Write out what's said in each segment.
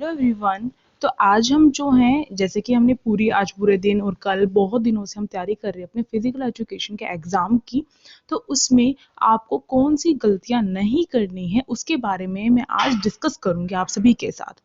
Hello everyone. तो आज हम जो हैं, जैसे कि हमने आज पूरे दिन और कल बहुत दिनों से हम तैयारी कर रहे हैं अपने फिजिकल एजुकेशन के एग्ज़ाम की। तो उसमें आपको कौन सी गलतियां नहीं करनी है उसके बारे में मैं आज डिस्कस करूंगी आप सभी के साथ।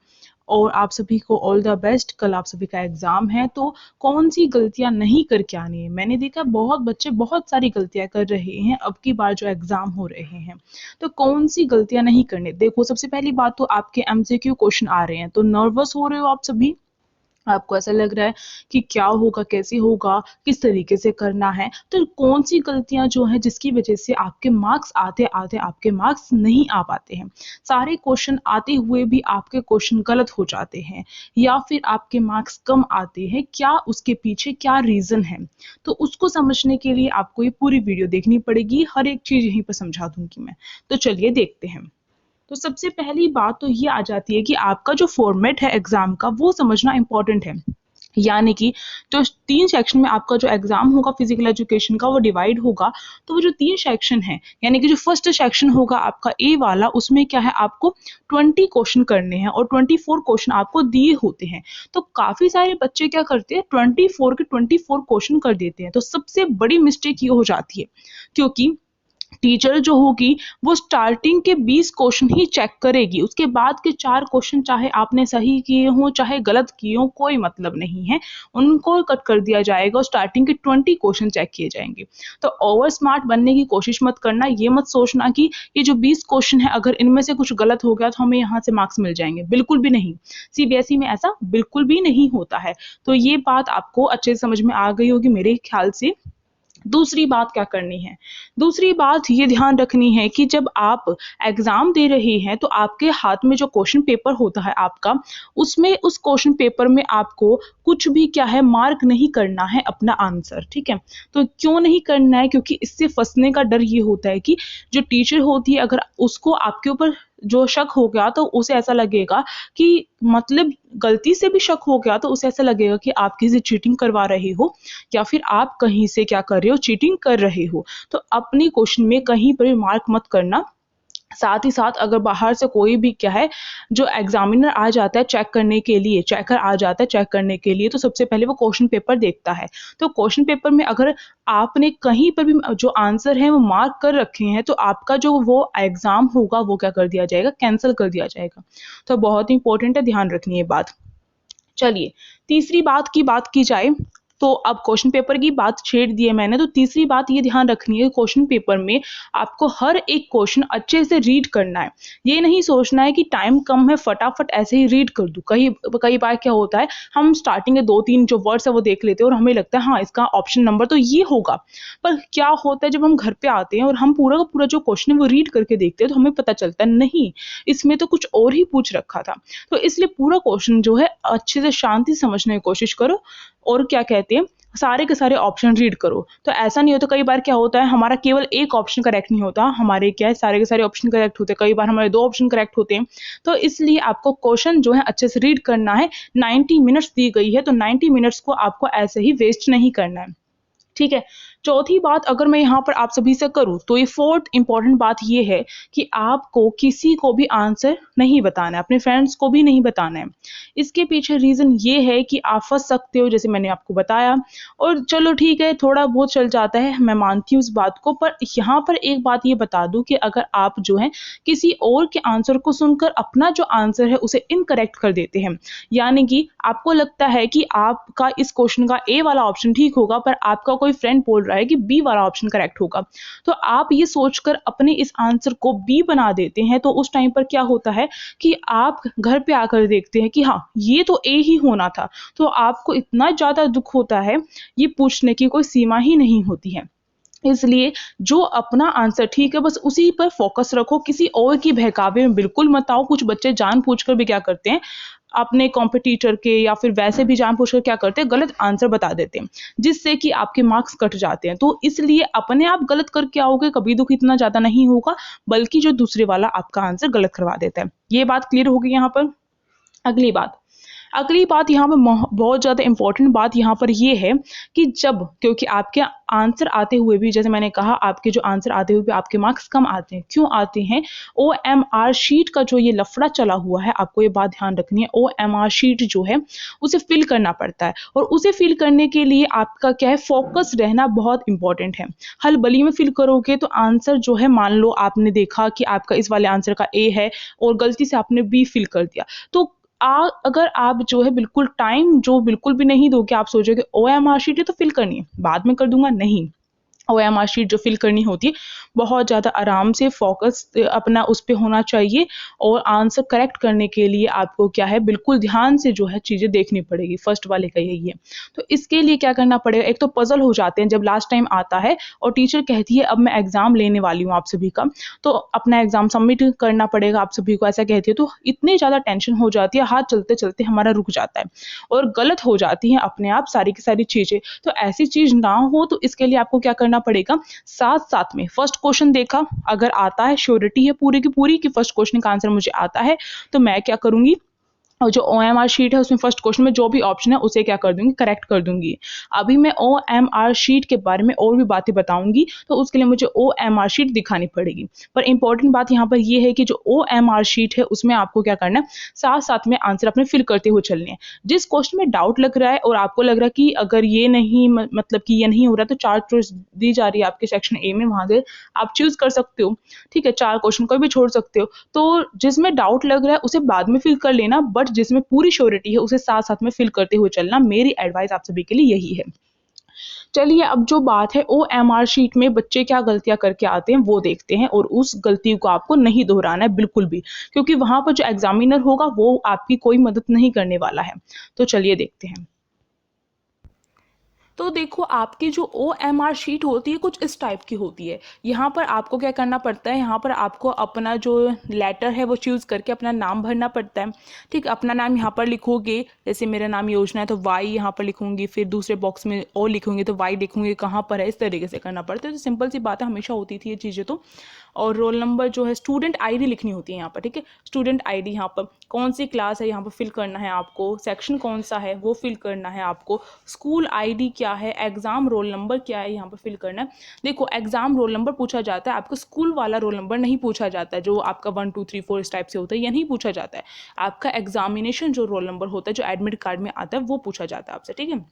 और आप सभी को ऑल द बेस्ट। कल आप सभी का एग्ज़ाम है, तो कौन सी गलतियां नहीं करके आनी है। मैंने देखा बहुत बच्चे बहुत सारी गलतियां कर रहे हैं अब की बार जो एग्ज़ाम हो रहे हैं। तो कौन सी गलतियां नहीं करनी। देखो, सबसे पहली बात तो आपके एमसीक्यू क्वेश्चन आ रहे हैं, तो नर्वस हो रहे हो आप सभी। आपको ऐसा लग रहा है कि क्या होगा, कैसे होगा, किस तरीके से करना है। तो कौन सी गलतियां जो है जिसकी वजह से आपके मार्क्स आते आते आपके मार्क्स नहीं आ पाते हैं। सारे क्वेश्चन आते हुए भी आपके क्वेश्चन गलत हो जाते हैं या फिर आपके मार्क्स कम आते हैं, क्या उसके पीछे क्या रीजन है। तो उसको समझने के लिए आपको ये पूरी वीडियो देखनी पड़ेगी, हर एक चीज यहीं पर समझा दूंगी मैं। तो चलिए देखते हैं। तो सबसे पहली बात तो ये आ जाती है कि आपका जो फॉर्मेट है एग्जाम का वो समझना इंपॉर्टेंट है। यानी कि जो 3 सेक्शन में आपका जो एग्जाम होगा फिजिकल एजुकेशन का वो डिवाइड होगा। तो वो जो 3 सेक्शन है, यानी कि जो फर्स्ट सेक्शन होगा आपका ए वाला, उसमें क्या है, आपको 20 क्वेश्चन करने हैं और 24 क्वेश्चन आपको दिए होते हैं। तो काफी सारे बच्चे क्या करते हैं, 24 के 24 क्वेश्चन कर देते हैं। तो सबसे बड़ी मिस्टेक ये हो जाती है, क्योंकि टीचर जो होगी वो स्टार्टिंग के 20 क्वेश्चन ही चेक करेगी, उसके बाद के 4 क्वेश्चन चाहे आपने सही किए हों चाहे गलत किए हों कोई मतलब नहीं है, उनको कट कर दिया जाएगा और स्टार्टिंग के 20 क्वेश्चन चेक किए जाएंगे। तो ओवर स्मार्ट बनने की कोशिश मत करना, ये मत सोचना कि ये जो 20 क्वेश्चन है अगर इनमें से कुछ गलत हो गया तो हमें यहाँ से मार्क्स मिल जाएंगे। बिल्कुल भी नहीं, सीबीएसई में ऐसा बिल्कुल भी नहीं होता है। तो ये बात आपको अच्छे से समझ में आ गई होगी मेरे ख्याल से। दूसरी बात क्या करनी है, दूसरी बात ये ध्यान रखनी है कि जब आप एग्जाम दे रहे हैं तो आपके हाथ में जो क्वेश्चन पेपर होता है आपका, उसमें उस क्वेश्चन पेपर में आपको कुछ भी क्या है मार्क नहीं करना है अपना आंसर। ठीक है, तो क्यों नहीं करना है, क्योंकि इससे फंसने का डर ये होता है कि जो टीचर होती है अगर उसको आपके ऊपर जो शक हो गया तो उसे ऐसा लगेगा कि मतलब गलती से भी शक हो गया तो उसे ऐसा लगेगा कि आप किसी चीटिंग करवा रहे हो या फिर आप कहीं से क्या कर रहे हो, चीटिंग कर रहे हो। तो अपने क्वेश्चन में कहीं पर भी मार्क मत करना। साथ ही साथ अगर बाहर से कोई भी क्या है जो एग्जामिनर आ जाता है चेक करने के लिए, चेकर आ जाता है चेक करने के लिए, तो सबसे पहले वो क्वेश्चन पेपर देखता है। तो क्वेश्चन पेपर में अगर आपने कहीं पर भी जो आंसर है वो मार्क कर रखे हैं तो आपका जो वो एग्जाम होगा वो क्या कर दिया जाएगा, कैंसिल कर दिया जाएगा। तो बहुत इंपॉर्टेंट है, ध्यान रखनी है बात। चलिए, तीसरी बात की बात की जाए तो अब क्वेश्चन पेपर की बात छेड़ दी है मैंने, तो तीसरी बात ये ध्यान रखनी है क्वेश्चन पेपर में आपको हर एक क्वेश्चन अच्छे से रीड करना है। ये नहीं सोचना है कि टाइम कम है फटाफट ऐसे ही रीड कर दूं। कई कई बार क्या होता है, हम स्टार्टिंग के 2-3 जो वर्ड्स है वो देख लेते हैं और हमें लगता है हाँ इसका ऑप्शन नंबर तो ये होगा। पर क्या होता है जब हम घर पे आते हैं और हम पूरा का पूरा जो क्वेश्चन है वो रीड करके देखते हैं तो हमें पता चलता है नहीं, इसमें तो कुछ और ही पूछ रखा था। तो इसलिए पूरा क्वेश्चन जो है अच्छे से शांति से समझने की कोशिश करो और क्या कहते हैं सारे के सारे ऑप्शन रीड करो। तो ऐसा नहीं होता, कई बार क्या होता है हमारा केवल एक ऑप्शन करेक्ट नहीं होता, हमारे क्या है सारे के सारे ऑप्शन करेक्ट होते हैं, कई बार हमारे 2 ऑप्शन करेक्ट होते हैं। तो इसलिए आपको क्वेश्चन जो है अच्छे से रीड करना है। 90 मिनट्स दी गई है तो 90 मिनट्स को आपको ऐसे ही वेस्ट नहीं करना है। ठीक है, चौथी बात अगर मैं यहाँ पर आप सभी से करूँ तो ये फोर्थ इंपॉर्टेंट बात ये है कि आपको किसी को भी आंसर नहीं बताना है, अपने फ्रेंड्स को भी नहीं बताना है। इसके पीछे रीजन ये है कि आप फंस सकते हो, जैसे मैंने आपको बताया। और चलो ठीक है, थोड़ा बहुत चल जाता है, मैं मानती हूँ उस बात को, पर यहाँ पर एक बात ये बता दूं कि अगर आप जो है किसी और के आंसर को सुनकर अपना जो आंसर है उसे इनकरेक्ट कर देते हैं, यानी कि आपको लगता है कि आपका इस क्वेश्चन का ए वाला ऑप्शन ठीक होगा पर आपका कोई फ्रेंड बोल रहा है कि बी वाला ऑप्शन करेक्ट होगा, तो आप ये सोचकर अपने इस आंसर को बी बना देते हैं। तो उस टाइम पर क्या होता है कि आप घर पे आकर देखते हैं कि हाँ ये तो ए ही होना था, तो आपको इतना ज्यादा दुख होता है, ये पूछने की कोई सीमा ही नहीं होती है। इसलिए जो अपना आंसर ठीक है बस उसी पर फोकस रखो, किसी और की बहकावे में बिल्कुल मत आओ। कुछ बच्चे जानबूझकर भी क्या करते हैं, अपने कॉम्पिटिटर के या फिर वैसे भी जानबूझकर क्या करते हैं, गलत आंसर बता देते हैं जिससे कि आपके मार्क्स कट जाते हैं। तो इसलिए अपने आप गलत करके आओगे कभी दुख इतना ज्यादा नहीं होगा, बल्कि जो दूसरे वाला आपका आंसर गलत करवा देता है। ये बात क्लियर होगी यहाँ पर। अगली बात, अगली बात यहाँ पे बहुत ज़्यादा इंपॉर्टेंट बात यहाँ पर ये है कि जब, क्योंकि आपके आंसर आते हुए भी, जैसे मैंने कहा, आपके जो आंसर आते हुए भी आपके मार्क्स कम आते हैं, क्यों आते हैं? OMR शीट का जो ये लफड़ा चला हुआ है, आपको ये बात ध्यान रखनी है। OMR शीट जो है उसे फिल करना पड़ता है, और उसे फिल करने के लिए आपका क्या है, फोकस रहना बहुत इंपॉर्टेंट है। हलबली में फिल करोगे तो आंसर जो है, मान लो आपने देखा कि आपका इस वाले आंसर का A है और गलती से आपने B फिल कर दिया, तो अगर आप जो है बिल्कुल टाइम जो बिल्कुल भी नहीं दोगे, आप सोचोगे OMR शीट है तो फिल करनी है, बाद में कर दूंगा, नहीं। OMR शीट जो फिल करनी होती है, बहुत ज़्यादा आराम से फोकस अपना उस पे होना चाहिए, और आंसर करेक्ट करने के लिए आपको क्या है, बिल्कुल ध्यान से जो है चीज़ें देखनी पड़ेगी। फर्स्ट वाले का यही है। तो इसके लिए क्या करना पड़ेगा, एक तो पजल हो जाते हैं जब लास्ट टाइम आता है और टीचर कहती है अब मैं एग्जाम लेने वाली हूँ आप सभी का, तो अपना एग्जाम सबमिट करना पड़ेगा आप सभी को, ऐसा कहती है, तो इतनी ज़्यादा टेंशन हो जाती है, हाथ चलते चलते हमारा रुक जाता है और गलत हो जाती है अपने आप सारी की सारी चीज़ें। तो ऐसी चीज़ ना हो, तो इसके लिए आपको क्या करना पड़ेगा, साथ साथ में फर्स्ट क्वेश्चन देखा, अगर आता है, श्योरिटी है पूरी की पूरी कि फर्स्ट क्वेश्चन का आंसर मुझे आता है, तो मैं क्या करूंगी, और जो OMR शीट है उसमें फर्स्ट क्वेश्चन में जो भी ऑप्शन है उसे क्या कर दूंगी, करेक्ट कर दूंगी। अभी मैं OMR शीट के बारे में और भी बातें बताऊंगी, तो उसके लिए मुझे OMR शीट दिखानी पड़ेगी। पर इंपॉर्टेंट बात यहाँ पर यह है कि जो OMR शीट है उसमें आपको क्या करना है, साथ साथ में आंसर अपने फिल करते हुए चलने हैं। जिस क्वेश्चन में डाउट लग रहा है और आपको लग रहा है कि अगर ये नहीं, मतलब कि ये नहीं हो रहा, तो 4 चॉइस दी जा रही है आपके सेक्शन A में, वहां से आप चूज कर सकते हो, ठीक है, 4 क्वेश्चन को भी छोड़ सकते हो। तो जिसमें डाउट लग रहा है उसे बाद में फिल कर लेना, बट जिसमें पूरी श्योरिटी है उसे साथ साथ में फिल करते हुए चलना। मेरी एडवाइस आप सभी के लिए यही है। चलिए, अब जो बात है OMR शीट में बच्चे क्या गलतियां करके आते हैं वो देखते हैं, और उस गलती को आपको नहीं दोहराना है बिल्कुल भी, क्योंकि वहां पर जो एग्जामिनर होगा वो आपकी कोई मदद नहीं करने वाला है। तो चलिए देखते हैं। तो देखो, आपकी जो OMR शीट होती है कुछ इस टाइप की होती है। यहाँ पर आपको क्या करना पड़ता है, यहाँ पर आपको अपना जो लेटर है वो चूज़ करके अपना नाम भरना पड़ता है, ठीक। अपना नाम यहाँ पर लिखोगे, जैसे मेरा नाम योजना है तो Y यहाँ पर लिखूंगी, फिर दूसरे बॉक्स में O लिखूंगी तो Y लिखूंगी कहाँ पर है, इस तरीके से करना पड़ता है। तो सिंपल सी बात है, हमेशा होती थी ये चीज़ें तो। और रोल नंबर जो है, स्टूडेंट ID लिखनी होती है यहाँ पर, ठीक है। स्टूडेंट ID, यहाँ पर कौन सी क्लास है यहाँ पर फिल करना है आपको, सेक्शन कौन सा है वो फिल करना है आपको, स्कूल ID क्या है, एग्जाम रोल नंबर क्या है यहाँ पर फिल करना है। देखो, एग्जाम रोल नंबर पूछा जाता है, आपको स्कूल वाला रोल नंबर नहीं पूछा जाता है, जो आपका 1 2 3 4 इस टाइप से होता है, यह नहीं पूछा जाता है। आपका एग्जामिनेशन जो रोल नंबर होता है, जो एडमिट कार्ड में आता है, वो पूछा जाता है आपसे, ठीक है।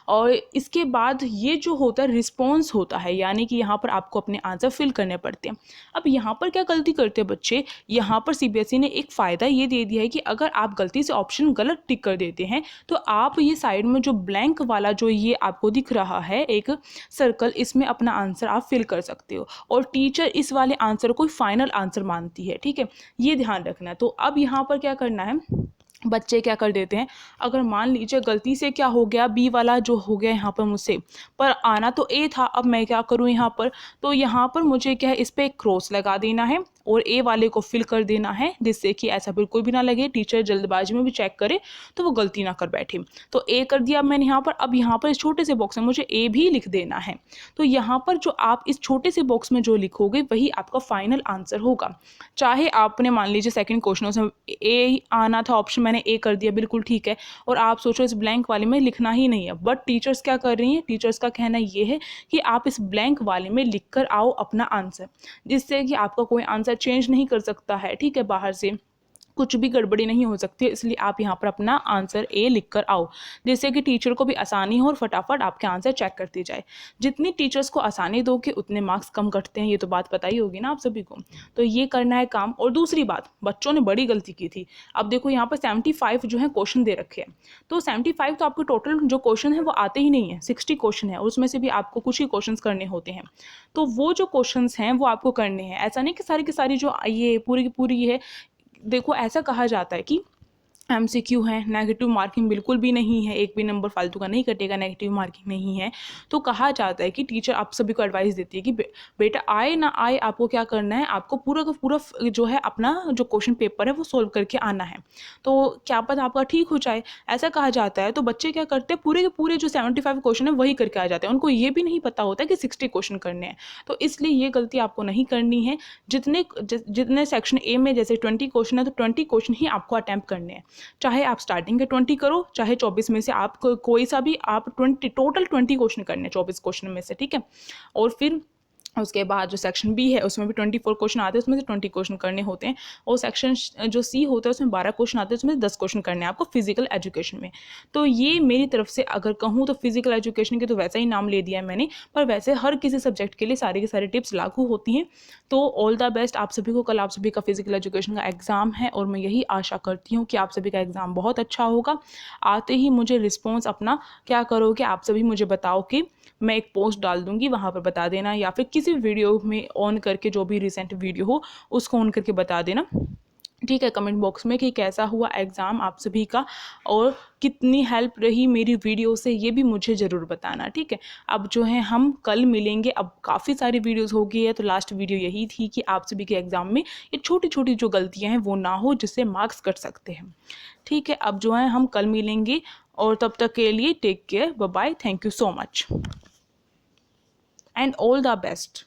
और इसके बाद ये जो होता है रिस्पॉन्स होता है, यानी कि यहाँ पर आपको अपने आंसर फिल करने पड़ते हैं। अब यहाँ पर क्या गलती करते हैं बच्चे, यहाँ पर CBSE ने एक फ़ायदा ये दे दिया है कि अगर आप गलती से ऑप्शन गलत टिक कर देते हैं, तो आप ये साइड में जो ब्लैंक वाला जो ये आपको दिख रहा है एक सर्कल, इसमें अपना आंसर आप फिल कर सकते हो, और टीचर इस वाले आंसर को फाइनल आंसर मानती है, ठीक है, ये ध्यान रखना है। तो अब यहाँ पर क्या करना है, बच्चे क्या कर देते हैं, अगर मान लीजिए गलती से क्या हो गया, B वाला जो हो गया यहाँ पर मुझसे, पर आना तो A था, अब मैं क्या करूँ यहाँ पर, तो यहाँ पर मुझे क्या है, इस पर एक क्रॉस लगा देना है और A वाले को फिल कर देना है, जिससे कि ऐसा बिल्कुल भी ना लगे टीचर जल्दबाजी में भी चेक करे तो वो गलती ना कर बैठे। तो A कर दिया मैंने यहाँ पर। अब यहाँ पर इस छोटे से बॉक्स में मुझे A भी लिख देना है। तो यहाँ पर जो आप इस छोटे से बॉक्स में जो लिखोगे वही आपका फाइनल आंसर होगा। चाहे आपने मान लीजिए सेकंड क्वेश्चन उसमें A आना था ऑप्शन, मैंने A कर दिया, बिल्कुल ठीक है, और आप सोचो इस ब्लैंक वाले में लिखना ही नहीं है, बट टीचर्स क्या कर रही हैं, टीचर्स का कहना ये है कि आप इस ब्लैंक वाले में लिख कर आओ अपना आंसर, जिससे कि आपका कोई आंसर चेंज नहीं कर सकता है, ठीक है, बाहर से कुछ भी गड़बड़ी नहीं हो सकती है। इसलिए आप यहाँ पर अपना आंसर A लिख कर आओ, जिससे कि टीचर को भी आसानी हो और फटाफट आपके आंसर चेक करती जाए। जितनी टीचर्स को आसानी दोगे उतने मार्क्स कम कटते हैं, ये तो बात पता ही होगी ना आप सभी को। तो ये करना है काम। और दूसरी बात, बच्चों ने बड़ी गलती की थी। अब देखो यहाँ पर 75 जो है क्वेश्चन दे रखे हैं, तो 75 तो आपको टोटल जो क्वेश्चन है वो आते ही नहीं है, 60 क्वेश्चन है, उसमें से भी आपको कुछ ही क्वेश्चन करने होते हैं। तो वो जो क्वेश्चन हैं वो आपको करने हैं, ऐसा नहीं कि सारी की सारी जो ये पूरी की पूरी है। देखो, ऐसा कहा जाता है कि MCQ है, नेगेटिव मार्किंग बिल्कुल भी नहीं है, एक भी नंबर फालतू का नहीं कटेगा, नेगेटिव मार्किंग नहीं है। तो कहा जाता है कि टीचर आप सभी को एडवाइस देती है कि बेटा आए ना आए आपको क्या करना है, आपको पूरा का पूरा जो है अपना जो क्वेश्चन पेपर है वो सोल्व करके आना है, तो क्या पता आपका ठीक हो जाए, ऐसा कहा जाता है। तो बच्चे क्या करते हैं, पूरे के पूरे जो 75 क्वेश्चन है वही करके आ जाते हैं, उनको ये भी नहीं पता होता कि 60 क्वेश्चन करने हैं। तो इसलिए ये गलती आपको नहीं करनी है। जितने सेक्शन A में जैसे 20 क्वेश्चन है तो 20 क्वेश्चन ही आपको अटैम्प्ट करने हैं। चाहे आप स्टार्टिंग के 20 करो, चाहे 24 में से आप कोई सा भी, आप 20 टोटल 20 क्वेश्चन करने 24 क्वेश्चन में से, ठीक है। और फिर उसके बाद जो सेक्शन बी है उसमें भी 24 क्वेश्चन आते हैं, उसमें से 20 क्वेश्चन करने होते हैं। और सेक्शन जो सी होता है उसमें 12 क्वेश्चन आते हैं, उसमें 10 क्वेश्चन करने हैं आपको फिजिकल एजुकेशन में। तो ये मेरी तरफ से अगर कहूँ तो फिजिकल एजुकेशन के तो वैसा ही नाम ले दिया है मैंने, पर वैसे हर किसी सब्जेक्ट के लिए सारी की सारी टिप्स लागू होती हैं। तो ऑल द बेस्ट आप सभी को। कल आप सभी का फिजिकल एजुकेशन का एग्ज़ाम है और मैं यही आशा करती हूँ कि आप सभी का एग्ज़ाम बहुत अच्छा होगा। आते ही मुझे रिस्पॉन्स अपना क्या करोगे, आप सभी मुझे बताओ कि मैं एक पोस्ट डाल दूंगी, वहाँ पर बता देना, या फिर किसी वीडियो में ऑन करके, जो भी रिसेंट वीडियो हो उसको ऑन करके बता देना, ठीक है, कमेंट बॉक्स में कि कैसा हुआ एग्ज़ाम आप सभी का और कितनी हेल्प रही मेरी वीडियो से, ये भी मुझे ज़रूर बताना, ठीक है। अब जो है हम कल मिलेंगे। अब काफ़ी सारी वीडियोस हो गई है, तो लास्ट वीडियो यही थी कि आप सभी के एग्ज़ाम में ये छोटी छोटी जो गलतियां हैं वो ना हो, जिससे मार्क्स कट सकते हैं, ठीक है। अब जो है हम कल मिलेंगे और तब तक के लिए take care, bye bye, thank you so much and all the best.